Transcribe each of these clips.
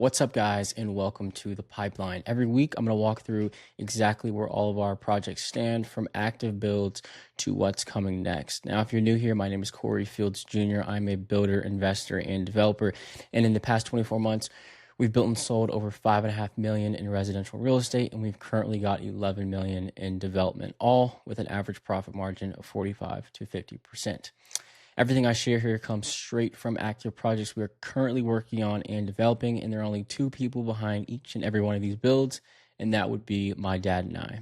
What's up, guys, and welcome to the pipeline. Every week, I'm going to walk through exactly where all of our projects stand, from active builds to what's coming next. Now, if you're new here, my name is Corey Fields Jr. I'm a builder, investor, and developer. And in the past 24 months, we've built and sold over $5.5 million in residential real estate, and we've currently got $11 million in development, all with an average profit margin of 45 to 50%. Everything I share here comes straight from active projects we are currently working on and developing, and there are only two people behind each and every one of these builds, and that would be my dad and I.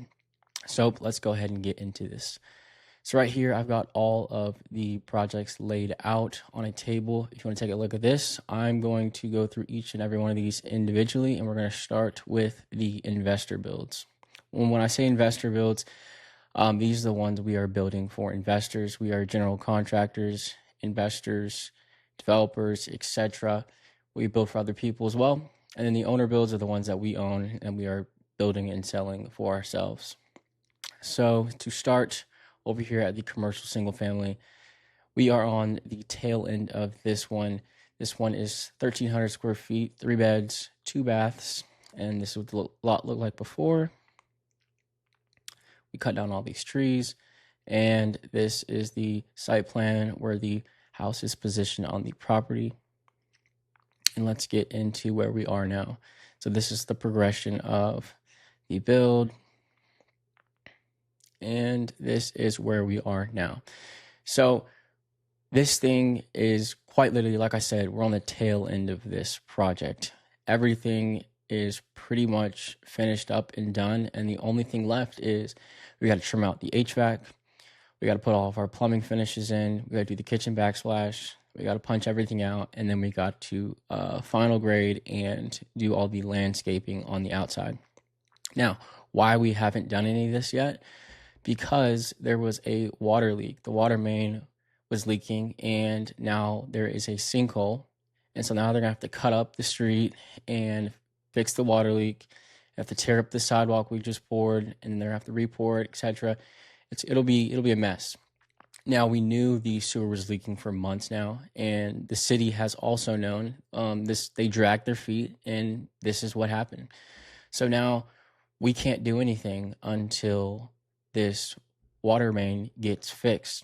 So let's go ahead and get into this. So right here, I've got all of the projects laid out on a table. If you want to take a look at this, I'm going to go through each and every one of these individually, and we're going to start with the investor builds. When I say investor builds, these are the ones we are building for investors. We are general contractors, investors, developers, etc. We build for other people as well. And then the owner builds are the ones that we own and we are building and selling for ourselves. So to start over here at the commercial single family, we are on the tail end of this one. This one is 1,300 square feet, 3 beds, 2 baths, and this is what the lot looked like before. We cut down all these trees, and this is the site plan where the house is positioned on the property. And let's get into where we are now. So this is the progression of the build, and this is where we are now. So this thing is quite literally, like I said, we're on the tail end of this project. Everything is pretty much finished up and done, and the only thing left is we got to trim out the HVAC, we got to put all of our plumbing finishes in, we got to do the kitchen backsplash, we got to punch everything out, and then we got to final grade and do all the landscaping on the outside. Now, why we haven't done any of this yet? Because there was a water leak. The water main was leaking, and now there is a sinkhole, and so now they're gonna have to cut up the street and fix the water leak. They have to tear up the sidewalk we just poured, and they're gonna have to re-pour it, etc. It'll be a mess. Now, we knew the sewer was leaking for months now, and the city has also known this. They dragged their feet, and this is what happened. So now we can't do anything until this water main gets fixed,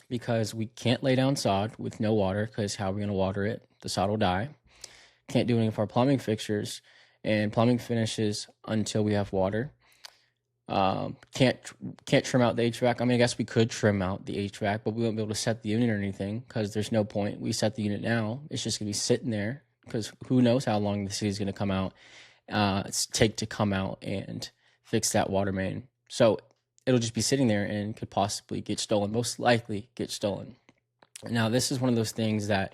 because we can't lay down sod with no water, because how are we going to water it? The sod will die. Can't do any of our plumbing fixtures and plumbing finishes until we have water. Can't trim out the HVAC. I mean, I guess we could trim out the HVAC, but we won't be able to set the unit or anything, because there's no point. We set the unit now, it's just going to be sitting there, because who knows how long the city's going to come out, take to come out and fix that water main. So it'll just be sitting there and could possibly get stolen, most likely get stolen. Now, this is one of those things that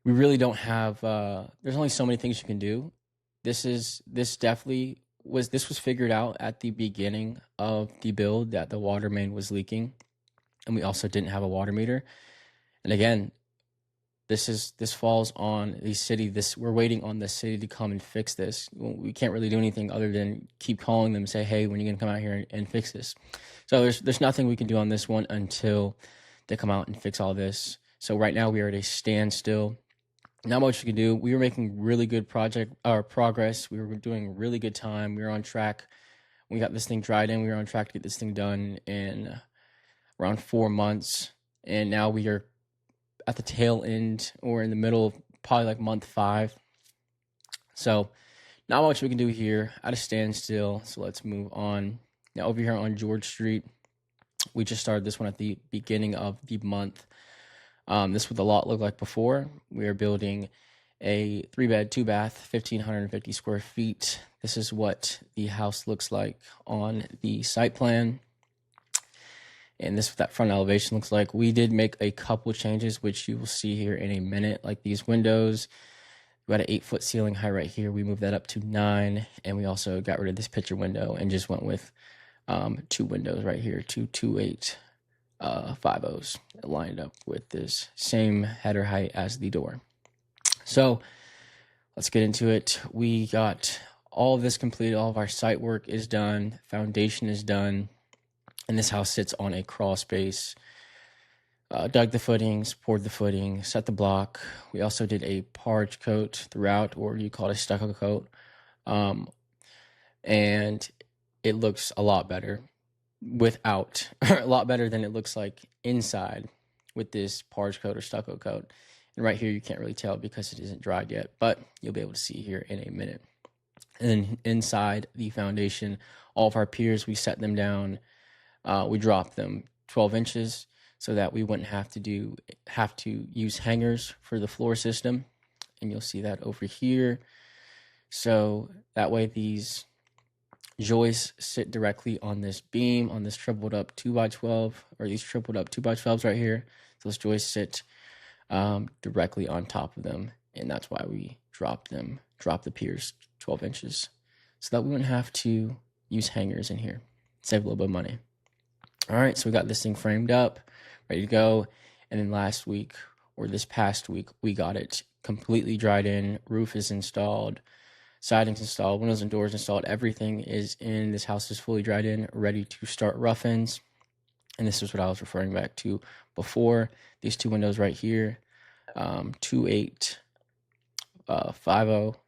we really don't have. There's only so many things you can do. This was figured out at the beginning of the build, that the water main was leaking, and we also didn't have a water meter. And again, this falls on the city. We're waiting on the city to come and fix this. We can't really do anything other than keep calling them and say, hey, when are you gonna come out here and fix this? So there's nothing we can do on this one until they come out and fix all this. So right now we are at a standstill. Not much we can do. We were making really good progress. We were doing really good time. We were on track. We got this thing dried in. We were on track to get this thing done in around 4 months. And now we are at the tail end, or in the middle, probably like month 5. So not much we can do here. At a standstill. So let's move on. Now over here on George Street, we just started this one at the beginning of the month. This is what the lot looked like before. We are building a 3-bed, 2-bath, 1,550 square feet. This is what the house looks like on the site plan. And this is what that front elevation looks like. We did make a couple changes, which you will see here in a minute, like these windows. We got an 8-foot ceiling height right here. We moved that up to 9, and we also got rid of this picture window and just went with 2 windows right here, 2 2.8 5.0s lined up with this same header height as the door. So let's get into it. We got all of this completed. All of our site work is done. Foundation is done. And this house sits on a crawl space. dug the footings, poured the footing, set the block. We also did a parge coat throughout, or you call it a stucco coat. And it looks a lot better without, a lot better than it looks like inside with this parge coat or stucco coat. And right here, you can't really tell because it isn't dried yet, but you'll be able to see here in a minute. And then inside the foundation, all of our piers, we set them down. We dropped them 12 inches so that we wouldn't have to use hangers for the floor system. And you'll see that over here. So that way these joists sit directly on this beam, on this tripled up 2x12, or these tripled up 2x12s right here. Those joists sit directly on top of them, and that's why we drop the piers 12 inches, so that we wouldn't have to use hangers in here. Save a little bit of money. All right, so we got this thing framed up, ready to go, and then last week, or this past week, we got it completely dried in. Roof is installed, siding's installed, windows and doors installed. Everything is in. This house is fully dried in, ready to start rough-ins. And this is what I was referring back to before. These two windows right here, 2850.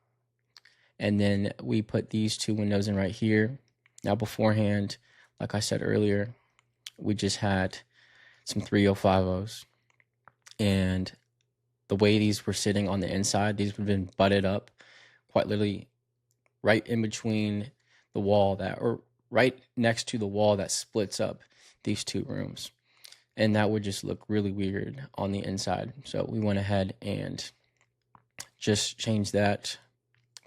And then we put these two windows in right here. Now beforehand, like I said earlier, we just had some 3050s. And the way these were sitting on the inside, these would have been butted up quite literally right in between the wall or right next to the wall that splits up these two rooms. And that would just look really weird on the inside. So we went ahead and just changed that,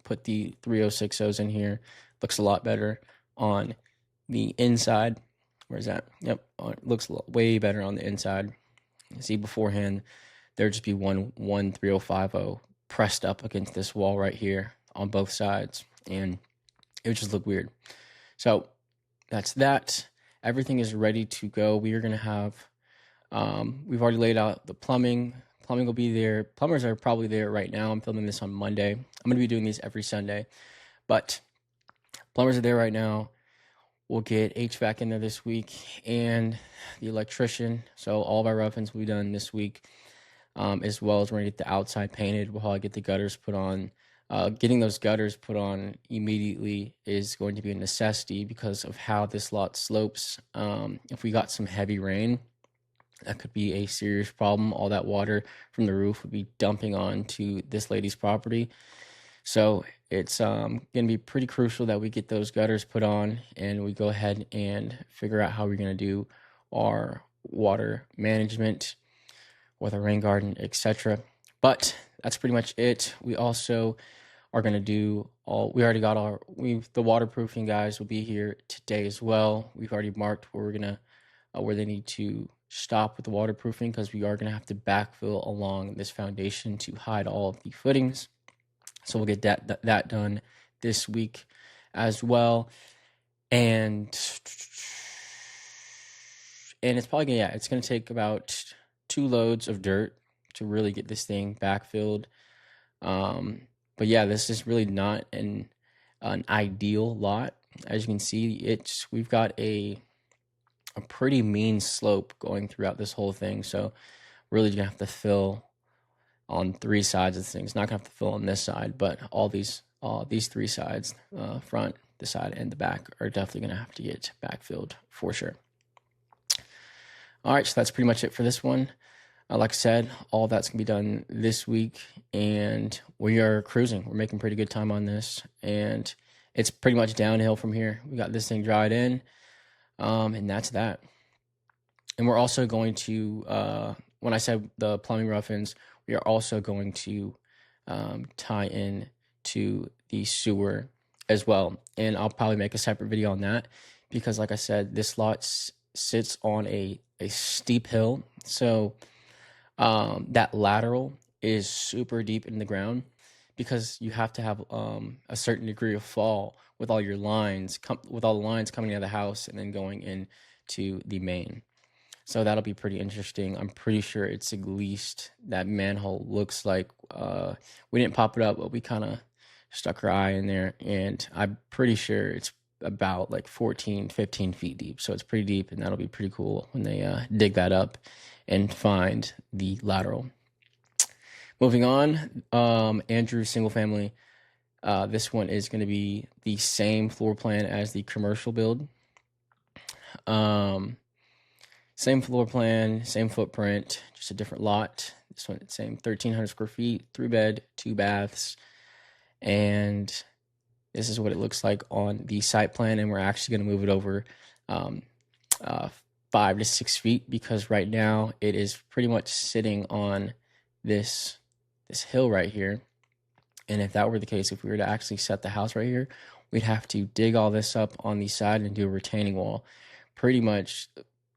put the 3060s in here. Looks a lot better on the inside. Where's that? Yep, it looks way better on the inside. You see beforehand, there'd just be one 3050 pressed up against this wall right here on both sides, and it would just look weird. So that's that. Everything is ready to go. We are going to have, we've already laid out the plumbing. Plumbing will be there. Plumbers are probably there right now. I'm filming this on Monday. I'm going to be doing these every Sunday, but plumbers are there right now. We'll get HVAC in there this week and the electrician. So all of our rough-ins will be done this week, as well as we're going to get the outside painted. We'll probably get the gutters put on. Getting those gutters put on immediately is going to be a necessity because of how this lot slopes. If we got some heavy rain, that could be a serious problem. All that water from the roof would be dumping onto this lady's property. So it's going to be pretty crucial that we get those gutters put on and we go ahead and figure out how we're going to do our water management with a rain garden, etc. But that's pretty much it. We also are going to do we already got the waterproofing guys will be here today as well. We've already marked where we're going to, where they need to stop with the waterproofing, because we are going to have to backfill along this foundation to hide all of the footings. So we'll get that done this week as well. And it's probably it's going to take about 2 loads of dirt to really get this thing backfilled. But yeah, this is really not an ideal lot. As you can see, we've got a pretty mean slope going throughout this whole thing. So really gonna have to fill on 3 sides of the thing. It's not gonna have to fill on this side, but all these 3 sides, front, the side, and the back, are definitely gonna have to get backfilled for sure. All right, so that's pretty much it for this one. Like I said, all that's gonna be done this week, and we are cruising. We're making pretty good time on this, and it's pretty much downhill from here. We got this thing dried in, and that's that. And we're also going to, when I said the plumbing rough-ins, we are also going to tie in to the sewer as well. And I'll probably make a separate video on that, because like I said, this lot sits on a steep hill. So that lateral is super deep in the ground, because you have to have a certain degree of fall with all your lines, with all the lines coming out of the house and then going into the main. So that'll be pretty interesting. I'm pretty sure it's at least, that manhole looks like, we didn't pop it up, but we kind of stuck our eye in there, and I'm pretty sure it's about like 14, 15 feet deep. So it's pretty deep, and that'll be pretty cool when they dig that up and find the lateral. Moving on, Andrew's single family. This one is going to be the same floor plan as the commercial build. Same floor plan, same footprint, just a different lot. This one, same 1,300 square feet, 3-bed, 2 baths. And this is what it looks like on the site plan. And we're actually going to move it over 5 to 6 feet, because right now it is pretty much sitting on this hill right here. And if that were the case, if we were to actually set the house right here, we'd have to dig all this up on the side and do a retaining wall. Pretty much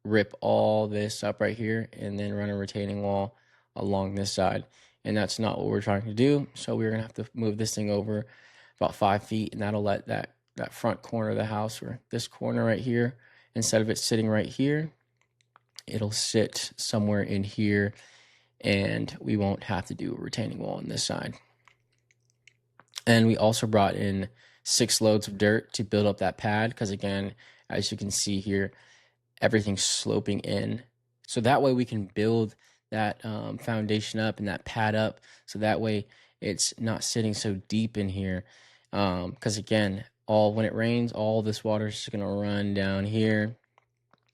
rip all this up right here and then run a retaining wall along this side. And that's not what we're trying to do. So we're going to have to move this thing over about 5 feet, and that'll let that front corner of the house, or this corner right here, instead of it sitting right here, it'll sit somewhere in here, and we won't have to do a retaining wall on this side. And we also brought in 6 loads of dirt to build up that pad, because again, as you can see here, everything's sloping in. So that way we can build that foundation up and that pad up, so that way it's not sitting so deep in here. Because again, when it rains, all this water is just going to run down here,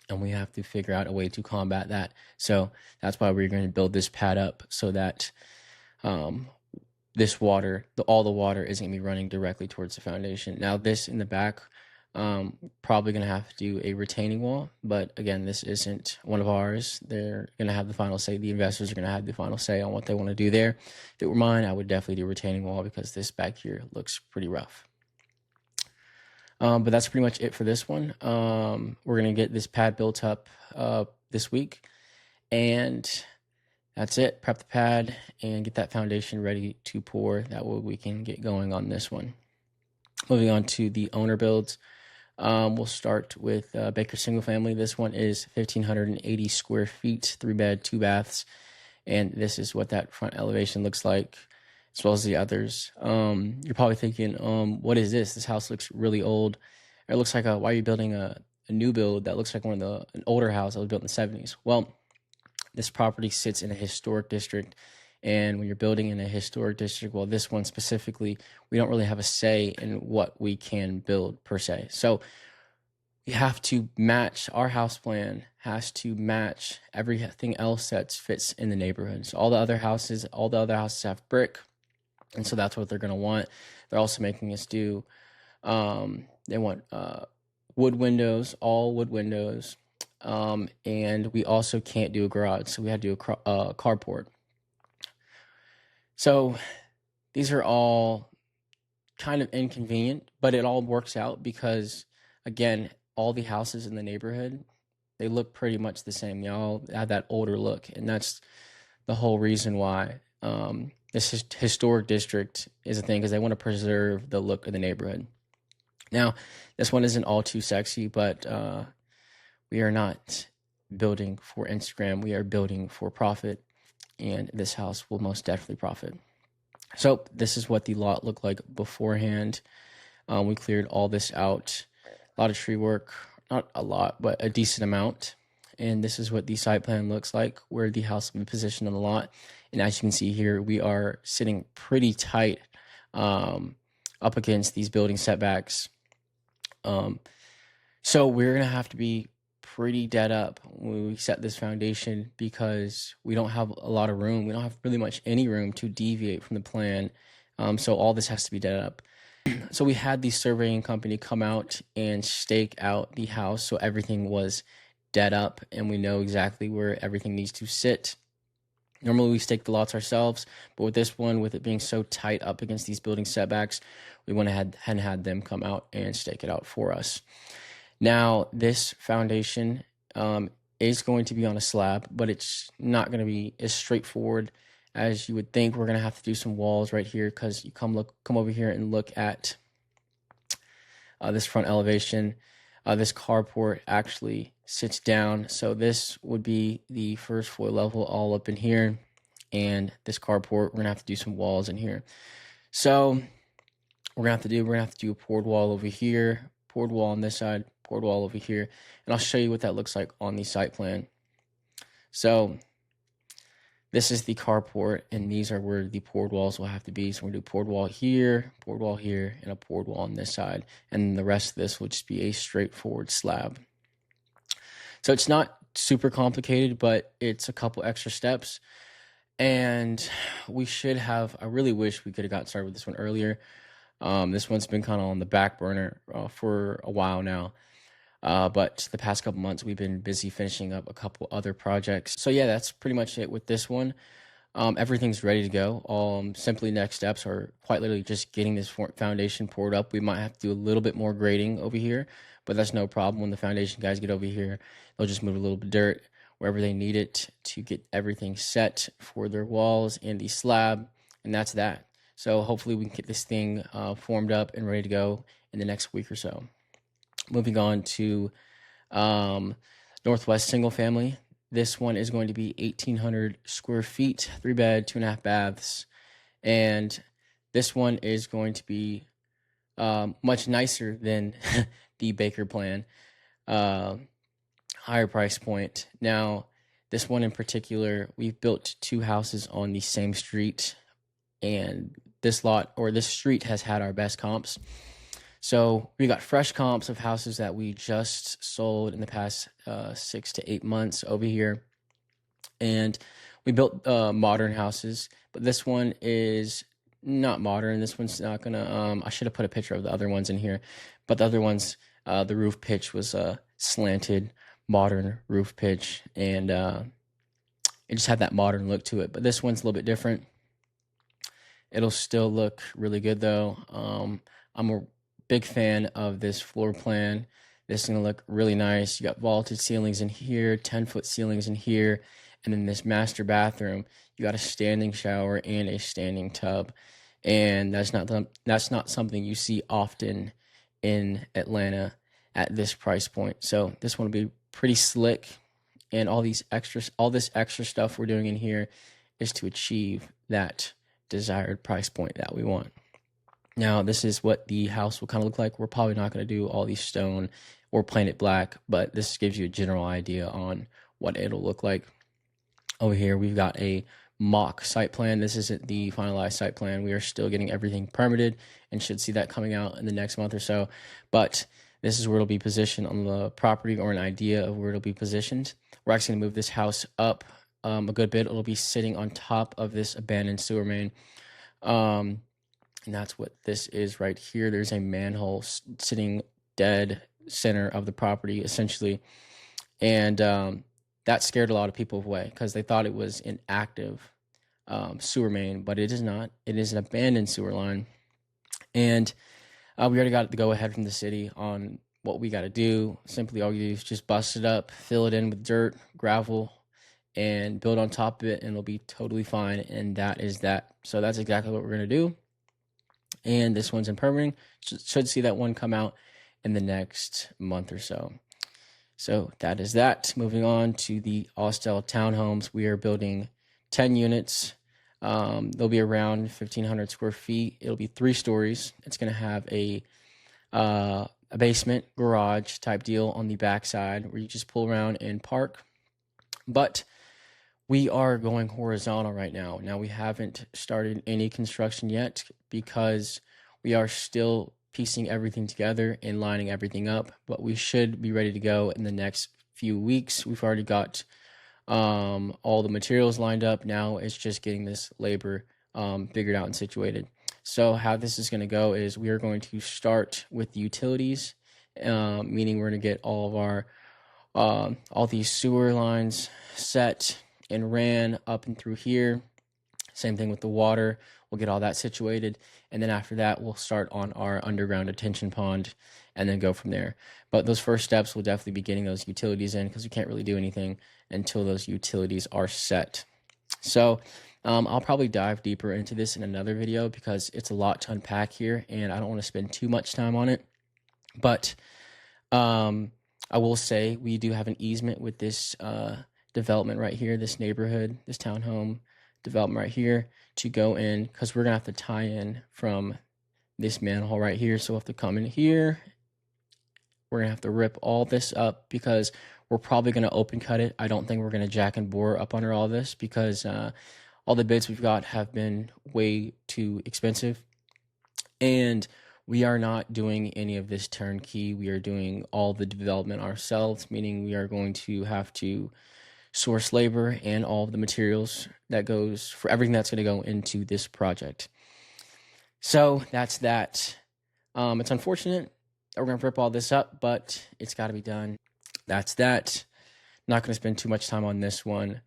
and we have to figure out a way to combat that. So that's why we're going to build this pad up, so that this water, all the water isn't going to be running directly towards the foundation. Now this in the back, probably going to have to do a retaining wall, but again, this isn't one of ours. They're going to have the final say. The investors are going to have the final say on what they want to do there. If it were mine, I would definitely do a retaining wall, because this back here looks pretty rough. But that's pretty much it for this one. We're going to get this pad built up this week, and that's it. Prep the pad and get that foundation ready to pour. That way we can get going on this one. Moving on to the owner builds. We'll start with Baker single family. This one is 1,580 square feet, 3-bed, 2 baths. And this is what that front elevation looks like, as well as the others. You're probably thinking, what is this? This house looks really old. It looks like why are you building a new build that looks like an older house that was built in the 70s? Well, this property sits in a historic district. And when you're building in a historic district, well, this one specifically, we don't really have a say in what we can build per se. So we have to match, our house plan has to match everything else that fits in the neighborhood. So all the other houses have brick, and so that's what they're going to want. They're also making us do, they want wood windows, all wood windows, and we also can't do a garage, so we had to do a carport. So these are all kind of inconvenient, but it all works out because, again, all the houses in the neighborhood, they look pretty much the same. They all have that older look, and that's the whole reason why this historic district is a thing, because they want to preserve the look of the neighborhood. Now, this one isn't all too sexy, but we are not building for Instagram. We are building for profit, and this house will most definitely profit. So this is what the lot looked like beforehand. We cleared all this out. A lot of tree work, not a lot, but a decent amount. And this is what the site plan looks like, where the house will be positioned on the lot. And as you can see here, we are sitting pretty tight up against these building setbacks. So we're going to have to be pretty dead up when we set this foundation, because we don't have a lot of room. We don't have really much any room to deviate from the plan. So all this has to be dead up. So we had the surveying company come out and stake out the house, so everything was dead up and we know exactly where everything needs to sit. Normally we stake the lots ourselves, but with this one, with it being so tight up against these building setbacks, we went ahead and had them come out and stake it out for us. Now, this foundation is going to be on a slab, but it's not going to be as straightforward as you would think. We're going to have to do some walls right here, because you come over here and look at this front elevation. This carport actually sits down, so this would be the first floor level all up in here, and this carport, we're going to have to do some walls in here. So we're going to have to do a poured wall over here, poured wall on this side, poured wall over here, and I'll show you what that looks like on the site plan. So this is the carport, and these are where the poured walls will have to be. So we're going to do poured wall here, and a poured wall on this side. And the rest of this will just be a straightforward slab. So it's not super complicated, but it's a couple extra steps. And we should have, I really wish we could have got started with this one earlier. This one's been kind of on the back burner for a while now. But the past couple months, we've been busy finishing up a couple other projects. So yeah, that's pretty much it with this one. Everything's ready to go. Simply next steps are quite literally just getting this foundation poured up. We might have to do a little bit more grading over here, but that's no problem. When the foundation guys get over here, they'll just move a little bit of dirt wherever they need it to get everything set for their walls and the slab, and that's that. So hopefully we can get this thing formed up and ready to go in the next week or so. Moving on to Northwest single family. This one is going to be 1,800 square feet, 3-bed, 2.5 baths. And this one is going to be much nicer than the Baker plan, higher price point. Now, this one in particular, we've built 2 houses on the same street, and this lot or this street has had our best comps. So we got fresh comps of houses that we just sold in the past 6 to 8 months over here. And we built modern houses, but this one is not modern. This one's not gonna, I should have put a picture of the other ones in here, but the other ones, the roof pitch was a slanted modern roof pitch, and it just had that modern look to it. But this one's a little bit different. It'll still look really good though. I'm a big fan of this floor plan. This is going to look really nice. You got vaulted ceilings in here, 10-foot ceilings in here, and then this master bathroom, you got a standing shower and a standing tub. And that's not something you see often in Atlanta at this price point. So this one will be pretty slick, and all this extra stuff we're doing in here is to achieve that desired price point that we want. Now, this is what the house will kind of look like. We're probably not going to do all these stone or paint it black, but this gives you a general idea on what it'll look like. Over here, we've got a mock site plan. This isn't the finalized site plan. We are still getting everything permitted and should see that coming out in the next month or so. But this is where it'll be positioned on the property, or an idea of where it'll be positioned. We're actually going to move this house up a good bit. It'll be sitting on top of this abandoned sewer main. And that's what this is right here. There's a manhole sitting dead center of the property, essentially. And that scared a lot of people away because they thought it was an active sewer main, but it is not. It is an abandoned sewer line. And we already got the go-ahead from the city on what we got to do. Simply all you do is just bust it up, fill it in with dirt, gravel, and build on top of it, and it'll be totally fine. And that is that. So that's exactly what we're going to do. And this one's in permitting. Should see that one come out in the next month or so. So that is that. Moving on to the Austell Townhomes. We are building 10 units. They'll be around 1,500 square feet. It'll be 3 stories. It's going to have a basement garage type deal on the back side where you just pull around and park. But we are going horizontal right now. Now, we haven't started any construction yet because we are still piecing everything together and lining everything up, but we should be ready to go in the next few weeks. We've already got all the materials lined up. Now it's just getting this labor figured out and situated. So how this is going to go is we are going to start with the utilities, meaning we're going to get all of our all these sewer lines set and ran up and through here. Same thing with the water. We'll get all that situated. And then after that, we'll start on our underground detention pond and then go from there. But those first steps will definitely be getting those utilities in because we can't really do anything until those utilities are set. So I'll probably dive deeper into this in another video because it's a lot to unpack here and I don't want to spend too much time on it. But I will say we do have an easement with this development right here, this neighborhood, this townhome development right here to go in because we're gonna have to tie in from this manhole right here. So we'll have to come in here We're going to have to rip all this up because we're probably going to open cut it. I don't think we're going to jack and bore up under all this because all the bids we've got have been way too expensive. And we are not doing any of this turnkey. We are doing all the development ourselves, meaning we are going to have to source labor and all of the materials that goes for everything that's going to go into this project. So that's that. It's unfortunate that we're going to rip all this up, but it's got to be done. That's that. Not going to spend too much time on this one,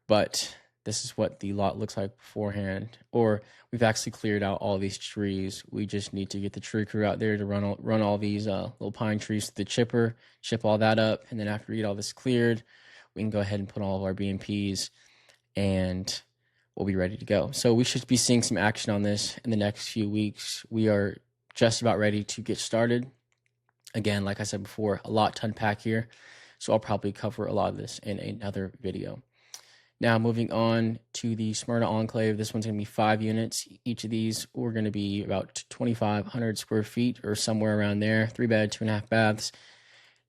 but this is what the lot looks like beforehand. Or we've actually cleared out all these trees. We just need to get the tree crew out there to run all these little pine trees to the chipper, chip all that up, and then after we get all this cleared, we can go ahead and put all of our BMPs and we'll be ready to go. So we should be seeing some action on this in the next few weeks. We are just about ready to get started. Again, like I said before, a lot to unpack here. So I'll probably cover a lot of this in another video. Now moving on to the Smyrna Enclave. This one's going to be 5 units. Each of these are going to be about 2,500 square feet or somewhere around there. 3 bed, 2.5 baths.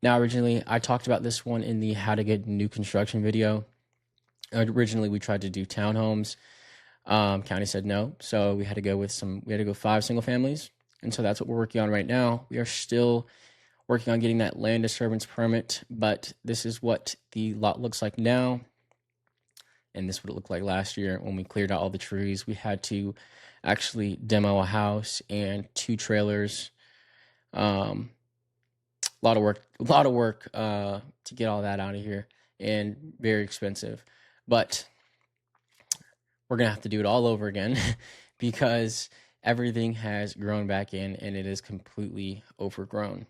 Now, originally, I talked about this one in the how to get new construction video. Originally, we tried to do townhomes. County said no, so we had to go 5 single families. And so that's what we're working on right now. We are still working on getting that land disturbance permit, but this is what the lot looks like now. And this is what it looked like last year when we cleared out all the trees. We had to actually demo a house and 2 trailers. A lot of work to get all that out of here, and very expensive. But we're going to have to do it all over again because everything has grown back in and it is completely overgrown.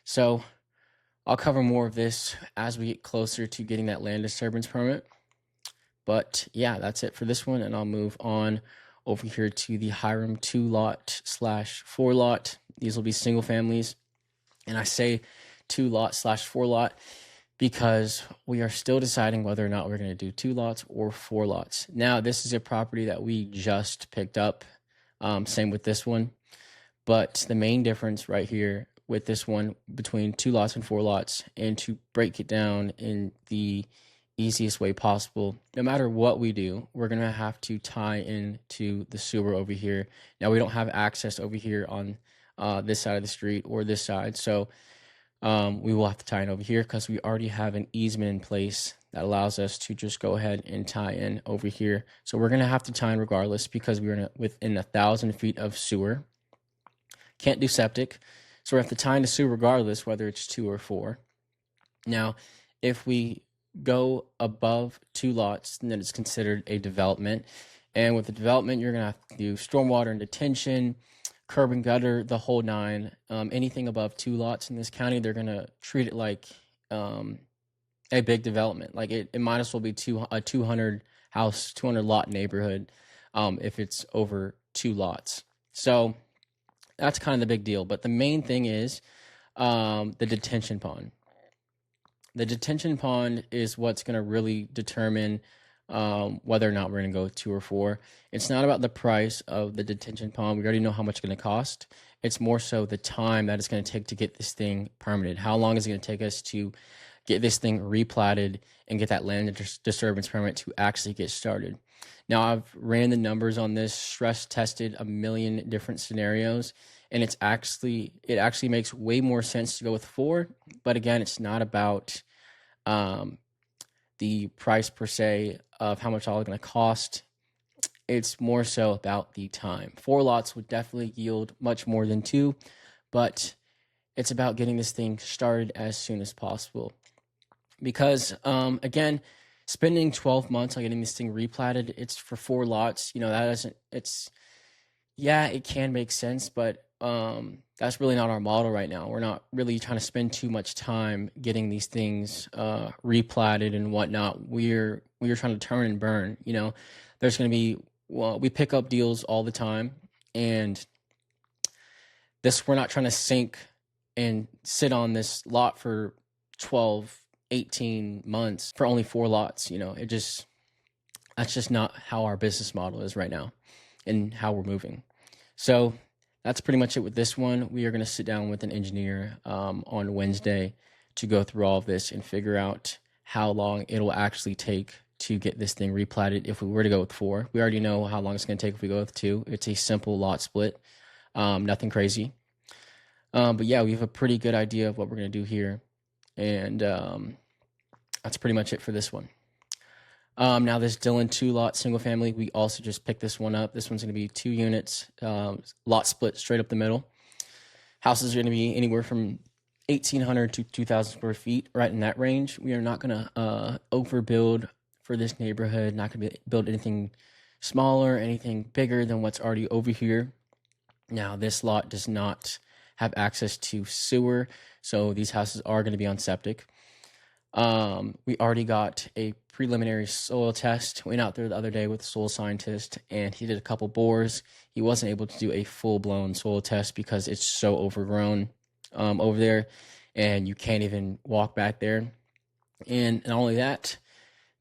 So I'll cover more of this as we get closer to getting that land disturbance permit. But yeah, that's it for this one, and I'll move on over here to the Hiram 2-lot/4 lot. These will be single families. And I say 2-lot/4 lot because we are still deciding whether or not we're going to do 2 lots or 4 lots. Now, this is a property that we just picked up. Same with this one. But the main difference right here with this one between 2 lots and 4 lots, and to break it down in the easiest way possible, no matter what we do, we're going to have to tie into the sewer over here. Now, we don't have access over here on this side of the street or this side, so we will have to tie in over here because we already have an easement in place that allows us to just go ahead and tie in over here. So we're going to have to tie in regardless because we're within 1,000 feet of sewer. Can't do septic, so we have to tie into sewer regardless whether it's 2 or 4. Now, if we go above 2 lots, then it's considered a development. And with the development, you're going to have to do stormwater and detention, curb and gutter, the whole 9. Anything above 2 lots in this county, they're going to treat it like a big development. Like it might as well be a 200 lot neighborhood if it's over 2 lots. So that's kind of the big deal. But the main thing is the detention pond. The detention pond is what's going to really determine whether or not we're going to go 2 or 4. It's not about the price of the detention pond. We already know how much it's going to cost. It's more so the time that it's going to take to get this thing permitted. How long is it going to take us to get this thing replatted and get that land disturbance permit to actually get started? Now, I've ran the numbers on this, stress tested a million different scenarios, and it actually makes way more sense to go with 4. But again, it's not about the price per se of how much all it's going to cost. It's more so about the time. 4 lots would definitely yield much more than 2, but it's about getting this thing started as soon as possible. Because, again, spending 12 months on getting this thing replatted, it's for 4 lots. It can make sense, but that's really not our model right now. We're not really trying to spend too much time getting these things replatted and whatnot. We're trying to turn and burn. There's going to be, we pick up deals all the time, and we're not trying to sink and sit on this lot for 12, 18 months for only 4 lots. That's just not how our business model is right now and how we're moving. So that's pretty much it with this one. We are going to sit down with an engineer on Wednesday to go through all of this and figure out how long it'll actually take to get this thing replatted if we were to go with 4. We already know how long it's going to take if we go with 2. It's a simple lot split, nothing crazy. But yeah, we have a pretty good idea of what we're going to do here. And that's pretty much it for this one. Now this Dillon 2-lot single family, we also just picked this one up. This one's going to be 2 units, lot split straight up the middle. Houses are going to be anywhere from 1,800 to 2,000 square feet, right in that range. We are not going to overbuild for this neighborhood, not going to build anything smaller, anything bigger than what's already over here. Now this lot does not have access to sewer, so these houses are going to be on septic. We already got a preliminary soil test. Went out there the other day with a soil scientist, and he did a couple bores. He wasn't able to do a full-blown soil test because it's so overgrown over there, and you can't even walk back there. And not only that,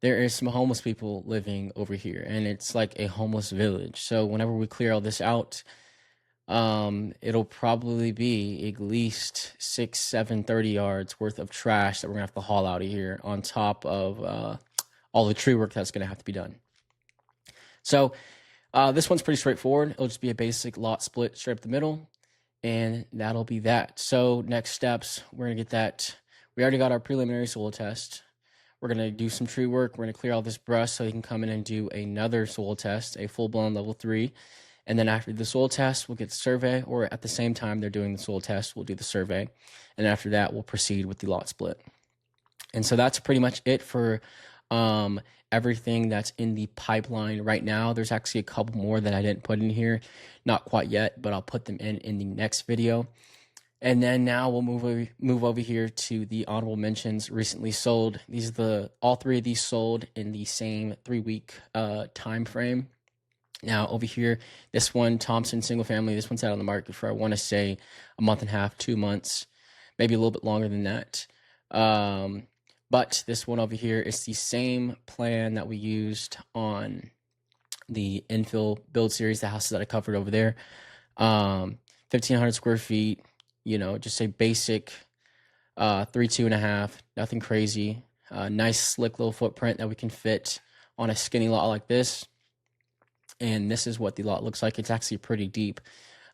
there is some homeless people living over here, and it's like a homeless village. So whenever we clear all this out, it'll probably be at least 6, 7, 30 yards worth of trash that we're gonna have to haul out of here, on top of all the tree work that's gonna have to be done. So this one's pretty straightforward. It'll just be a basic lot split straight up the middle, and that'll be that. So next steps, we're gonna get that. We already got our preliminary soil test. We're gonna do some tree work. We're gonna clear all this brush so you can come in and do another soil test, a full-blown level 3. And then after the soil test, we'll get the survey, or at the same time they're doing the soil test, we'll do the survey. And after that, we'll proceed with the lot split. And so that's pretty much it for everything that's in the pipeline right now. There's actually a couple more that I didn't put in here. Not quite yet, but I'll put them in the next video. And then now we'll move over here to the honorable mentions recently sold. All 3 of these sold in the same 3-week time frame. Now over here, this one, Thompson single family, this one's out on the market for, I want to say, a month and a half, 2 months, maybe a little bit longer than that. But this one over here is the same plan that we used on the infill build series, the houses that I covered over there. 1,500 square feet, just a basic 3, 2.5, nothing crazy. Nice, slick little footprint that we can fit on a skinny lot like this. And this is what the lot looks like. It's actually pretty deep,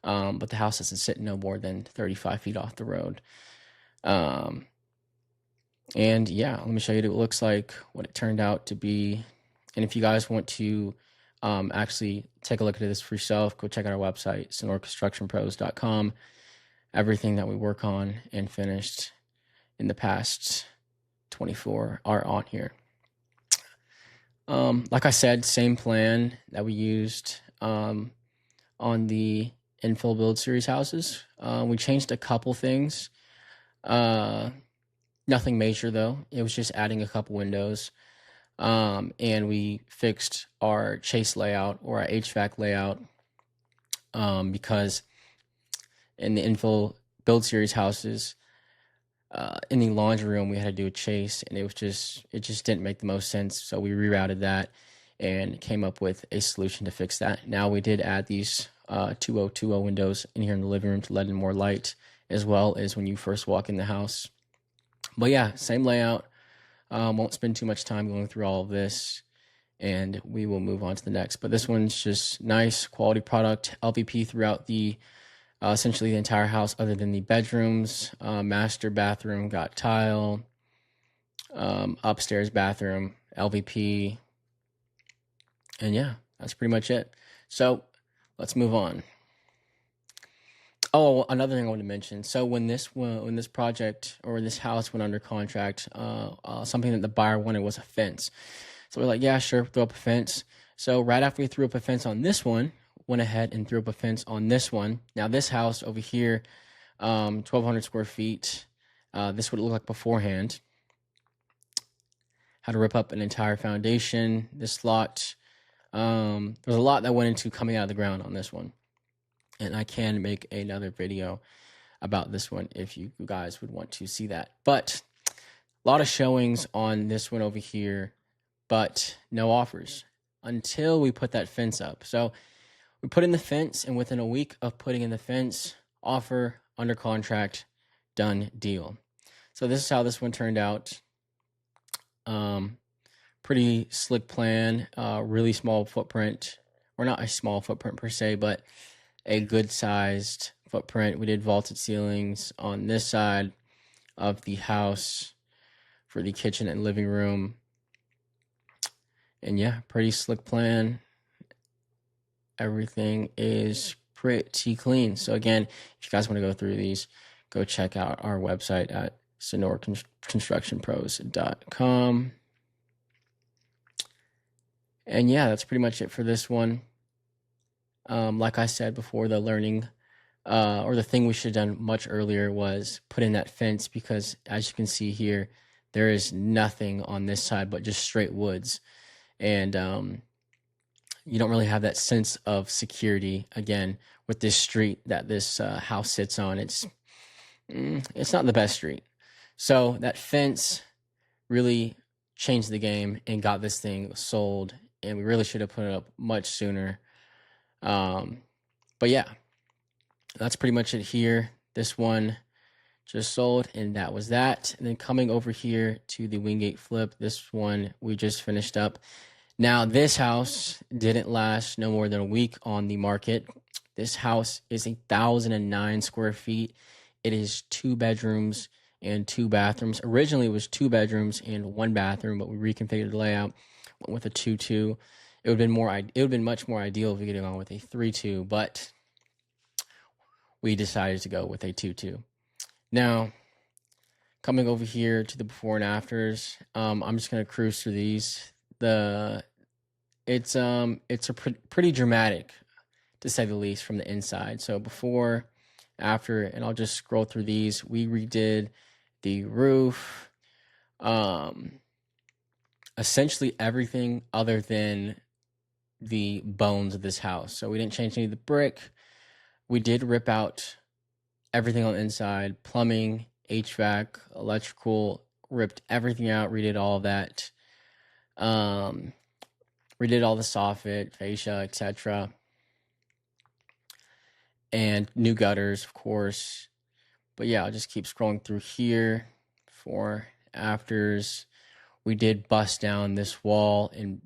but the house doesn't sit no more than 35 feet off the road. And yeah, let me show you what it looks like, what it turned out to be. And if you guys want to actually take a look at this for yourself, go check out our website, sonoraconstructionpros.com. Everything that we work on and finished in the past 24 are on here. Like I said, same plan that we used on the infill build series houses. We changed a couple things. Nothing major though. It was just adding a couple windows. And we fixed our chase layout, or our HVAC layout, because in the infill build series houses, in the laundry room, we had to do a chase, and it just didn't make the most sense. So we rerouted that and came up with a solution to fix that. Now we did add these 2020 windows in here in the living room to let in more light, as well as when you first walk in the house. But yeah, same layout. Won't spend too much time going through all of this, and we will move on to the next. But this one's just nice quality product, LVP throughout the essentially the entire house, other than the bedrooms. Master bathroom got tile. Upstairs bathroom, LVP. And yeah, that's pretty much it. So let's move on. Oh, another thing I wanted to mention. So when this project, or this house, went under contract, something that the buyer wanted was a fence. So we're like, yeah, sure, throw up a fence. So right after we threw up a fence on this one, went ahead and threw up a fence on this one. Now this house over here, 1,200 square feet. This would look like beforehand. Had to rip up an entire foundation. This lot, there's a lot that went into coming out of the ground on this one. And I can make another video about this one if you guys would want to see that. But a lot of showings on this one over here, but no offers until we put that fence up. So We put in the fence, and within a week of putting in the fence, offer, under contract, done deal. So this is how this one turned out. Pretty slick plan, really small footprint, or not a small footprint per se, but a good sized footprint. We did vaulted ceilings on this side of the house for the kitchen and living room. And yeah, pretty slick plan. Everything is pretty clean. So again, if you guys want to go through these, go check out our website at sonoraconstructionpros.com. And yeah, that's pretty much it for this one. Like I said before, the learning or the thing we should have done much earlier was put in that fence, because as you can see here, there is nothing on this side but just straight woods. And you don't really have that sense of security, again, with this street that this house sits on. It's not the best street. So that fence really changed the game and got this thing sold, and we really should have put it up much sooner. But yeah, that's pretty much it here. This one just sold, and that was that. And then coming over here to the Wingate flip, this one we just finished up. Now, this house didn't last no more than a week on the market. This house is 1,009 square feet. It is 2 bedrooms and 2 bathrooms. Originally, it was 2 bedrooms and 1 bathroom, but we reconfigured the layout, went with a 2-2. It would have been much more ideal if we could have gone with a 3-2, but we decided to go with a 2-2. Now, coming over here to the before and afters, I'm just gonna cruise through these. It's a pretty dramatic, to say the least, from the inside. So before, after, and I'll just scroll through these. We redid the roof, essentially everything other than the bones of this house. So we didn't change any of the brick. We did rip out everything on the inside, plumbing, HVAC, electrical, ripped everything out, redid all of that. Redid all the soffit, fascia, etc. And new gutters, of course. But yeah, I'll just keep scrolling through here. Before, afters. We did bust down this wall and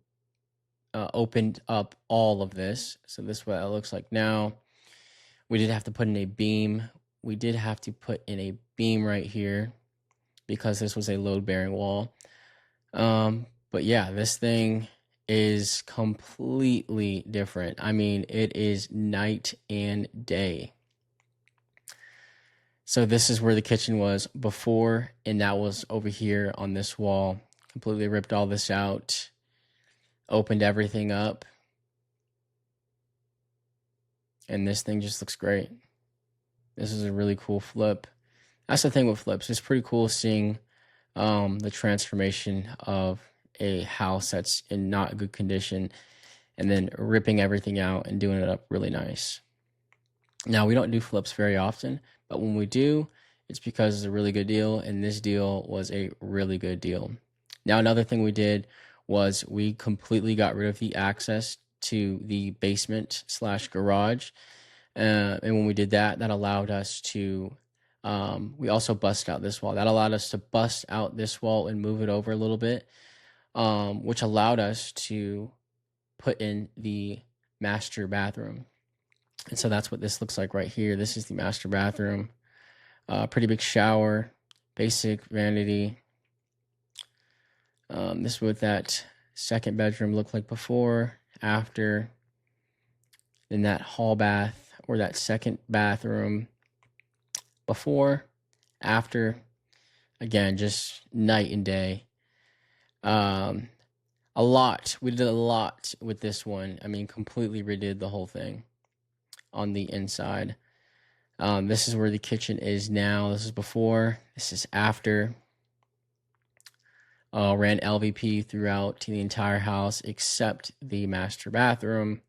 opened up all of this. So this is what it looks like now. We did have to put in a beam. We did have to put in a beam right here because this was a load-bearing wall. But yeah, this thing is completely different. I mean, it is night and day. So this is where the kitchen was before, and that was over here on this wall. Completely ripped all this out, opened everything up, and this thing just looks great. This is a really cool flip. That's the thing with flips. It's pretty cool seeing the transformation of a house that's in not good condition and then ripping everything out and doing it up really nice. Now, we don't do flips very often, but when we do, it's because it's a really good deal, and this deal was a really good deal. Now, another thing we did was we completely got rid of the access to the basement / garage. And when we did that, that allowed us to, we also busted out this wall. That allowed us to bust out this wall and move it over a little bit, which allowed us to put in the master bathroom. And so that's what this looks like right here. This is the master bathroom. Pretty big shower, basic vanity. This is what that second bedroom looked like before, after. Then that hall bath, or that second bathroom before, after. Again, just night and day. A lot. We did a lot with this one. I mean, completely redid the whole thing on the inside. This is where the kitchen is now. This is before. This is after. Ran LVP throughout the entire house except the master bathroom.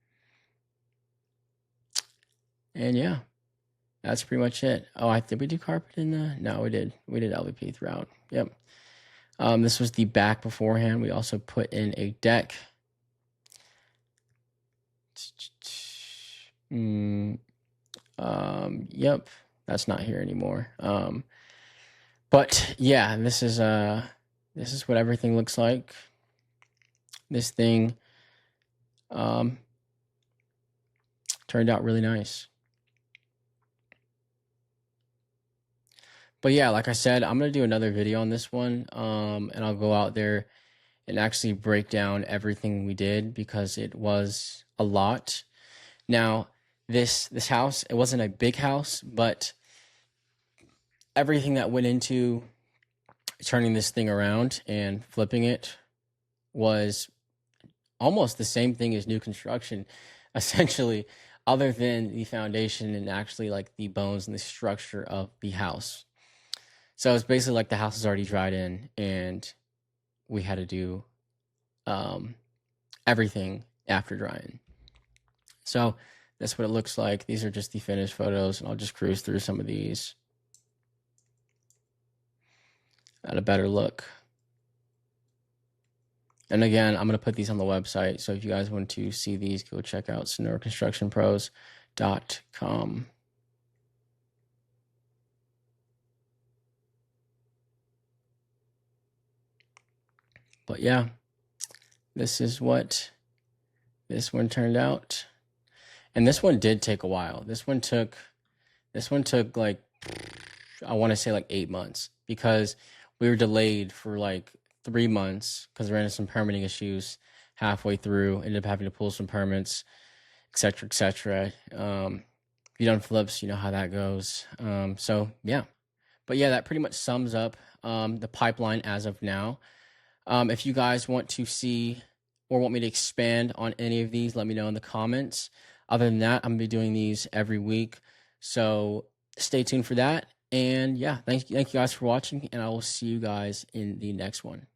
And yeah, that's pretty much it. Oh, did we do carpet in the? No, we did. We did LVP throughout. Yep. This was the back beforehand. We also put in a deck. Yep, that's not here anymore. But yeah, this is what everything looks like. This thing turned out really nice. But yeah, like I said, I'm gonna do another video on this one, and I'll go out there and actually break down everything we did because it was a lot. Now, this house, it wasn't a big house, but everything that went into turning this thing around and flipping it was almost the same thing as new construction, essentially, other than the foundation and actually like the bones and the structure of the house. So it's basically like the house is already dried in, and we had to do everything after drying. So that's what it looks like. These are just the finished photos, and I'll just cruise through some of these at a better look. And again, I'm going to put these on the website. So if you guys want to see these, go check out SonoraConstructionPros.com. But yeah, this is what this one turned out. And this one did take a while. This one took like, I want to say like 8 months, because we were delayed for like 3 months because we ran into some permitting issues halfway through, ended up having to pull some permits, etc., etc. If you done flips, you know how that goes. So yeah, but yeah, that pretty much sums up the pipeline as of now. If you guys want to see or want me to expand on any of these, let me know in the comments. Other than that, I'm going to be doing these every week. So stay tuned for that. And yeah, thank you guys for watching, and I will see you guys in the next one.